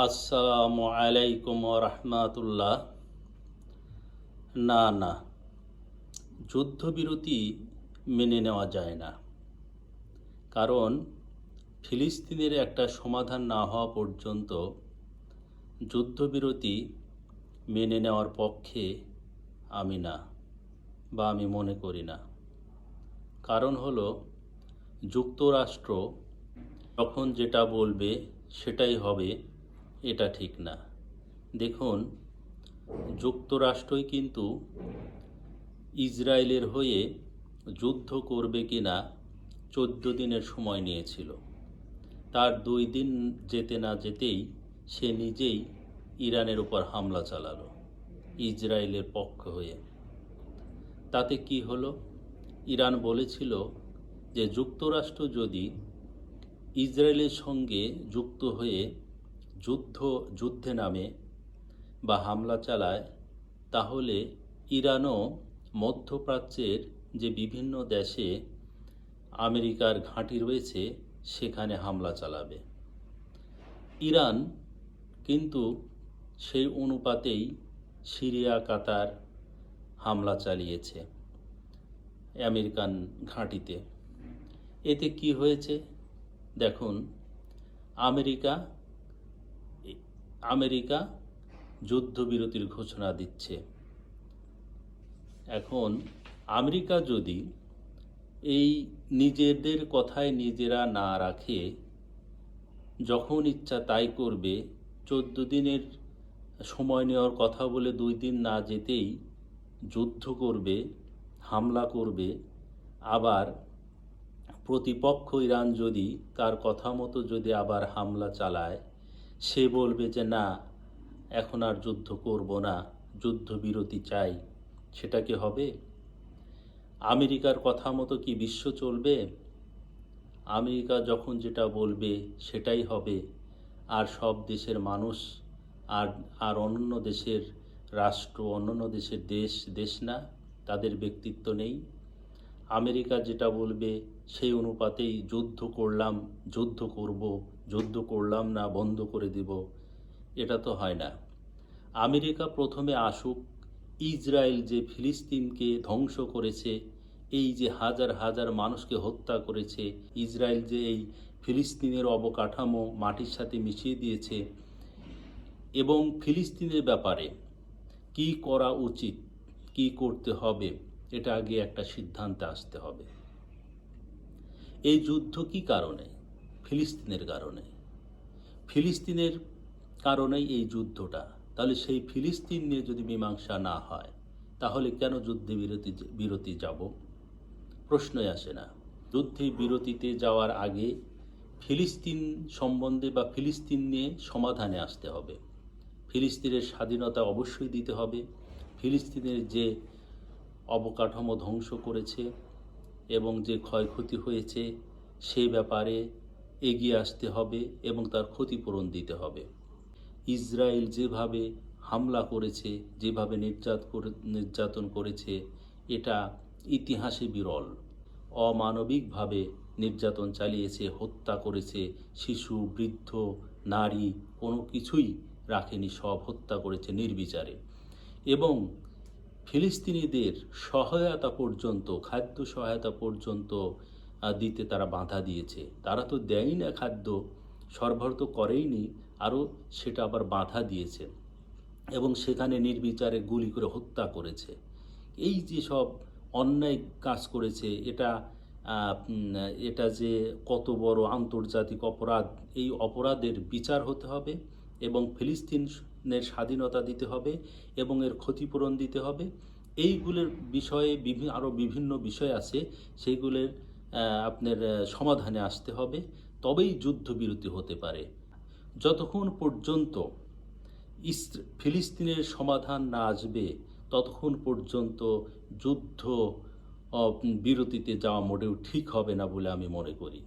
আসসালামু আলাইকুম রহমাতুল্লাহ। না, যুদ্ধবিরতি মেনে নেওয়া যায় না। কারণ ফিলিস্তিনের একটা সমাধান না হওয়া পর্যন্ত যুদ্ধবিরতি মেনে নেওয়ার পক্ষে আমি না, বা আমি মনে করি না। কারণ হলো, যুক্তরাষ্ট্র যখন যেটা বলবে সেটাই হবে, এটা ঠিক না। দেখুন, যুক্তরাষ্ট্রই কিন্তু ইসরায়েলের হয়ে যুদ্ধ করবে কিনা 14 দিনের সময় নিয়েছিল। তার 2 দিন যেতে না যেতেই সে নিজেই ইরানের উপর হামলা চালালো ইসরায়েলের পক্ষ হয়ে। তাতে কি হলো? ইরান বলেছিল যে যুক্তরাষ্ট্র যদি ইসরায়েলের সঙ্গে যুক্ত হয়ে যুদ্ধে নামে বা হামলা চালায়, তাহলে ইরানও মধ্যপ্রাচ্যের যে বিভিন্ন দেশে আমেরিকার ঘাঁটি রয়েছে সেখানে হামলা চালাবে। ইরান কিন্তু সেই অনুপাতেই সিরিয়া, কাতার হামলা চালিয়েছে আমেরিকান ঘাঁটিতে। এতে কি হয়েছে দেখুন, আমেরিকা যুদ্ধবিরতির ঘোষণা দিচ্ছে। এখন আমেরিকা যদি এই নিজেদের কথায় নিজেরা না রাখে, যখন ইচ্ছা তাই করবে, 14 দিনের সময় নেওয়ার কথা বলে 2 দিন না যেতেই যুদ্ধ করবে, হামলা করবে, আবার প্রতিপক্ষ ইরান যদি তার কথা মতো যদি আবার হামলা চালায়, সে বলবে যে না, এখন আর যুদ্ধ করব না, যুদ্ধবিরতি চাই, সেটা কি হবে? আমেরিকার কথা মতো কি বিশ্ব চলবে? আমেরিকা যখন যেটা বলবে সেটাই হবে। আর সব দেশের মানুষ আর অন্য দেশের রাষ্ট্র, অন্য দেশের দেশ না, তাদের ব্যক্তিত্ব নেই। আমেরিকা যেটা বলবে সেই অনুপাতেই যুদ্ধ করব, যুদ্ধ করলাম না, বন্ধ করে দিব, এটা তো হয় না। আমেরিকা প্রথমে আসুক, ইসরায়েল যে ফিলিস্তিনকে ধ্বংস করেছে, এই যে হাজার হাজার মানুষকে হত্যা করেছে, ইসরায়েল যে এই ফিলিস্তিনের অবকাঠামো মাটির সাথে মিশিয়ে দিয়েছে, এবং ফিলিস্তিনের ব্যাপারে কি করা উচিত, কি করতে হবে, এটা আগে একটা সিদ্ধান্তে আসতে হবে। এই যুদ্ধ কি কারণে? ফিলিস্তিনের কারণে। ফিলিস্তিনের কারণেই এই যুদ্ধটা। তাহলে সেই ফিলিস্তিন নিয়ে যদি মীমাংসা না হয়, তাহলে কেন যুদ্ধে বিরতি যাব? প্রশ্নই আসে না। যুদ্ধে বিরতিতে যাওয়ার আগে ফিলিস্তিন সম্বন্ধে বা ফিলিস্তিন নিয়ে সমাধানে আসতে হবে। ফিলিস্তিনের স্বাধীনতা অবশ্যই দিতে হবে। ফিলিস্তিনের যে অবকাঠামো ধ্বংস করেছে এবং যে ক্ষয়ক্ষতি হয়েছে, সেই ব্যাপারে এগিয়ে আসতে হবে এবং তার ক্ষতিপূরণ দিতে হবে। ইসরায়েল যেভাবে হামলা করেছে, যেভাবে নির্যাতন করেছে, এটা ইতিহাসে বিরল। অমানবিকভাবে নির্যাতন চালিয়েছে, হত্যা করেছে, শিশু, বৃদ্ধ, নারী কোনো কিছুই রাখেনি, সব হত্যা করেছে নির্বিচারে। এবং ফিলিস্তিনিদের সহায়তা পর্যন্ত, খাদ্য সহায়তা পর্যন্ত দিতে তারা বাধা দিয়েছে। তারা তো দেয়ই না, খাদ্য সরবরাহ তো করেইনি, আরও সেটা আবার বাধা দিয়েছে এবং সেখানে নির্বিচারে গুলি করে হত্যা করেছে। এই যে সব অন্যায় কাজ করেছে, এটা যে কত বড় আন্তর্জাতিক অপরাধ, এই অপরাধের বিচার হতে হবে এবং ফিলিস্তিনের স্বাধীনতা দিতে হবে এবং এর ক্ষতিপূরণ দিতে হবে। এইগুলোর বিষয়ে আরও বিভিন্ন বিষয় আছে, সেইগুলোর আপনার সমাধানে আসতে হবে, তবেই যুদ্ধবিরতি হতে পারে। যতক্ষণ পর্যন্ত ফিলিস্তিনের সমাধান না আসবে, ততক্ষণ পর্যন্ত যুদ্ধ বিরতিতে যাওয়া মোটেও ঠিক হবে না বলে আমি মনে করি।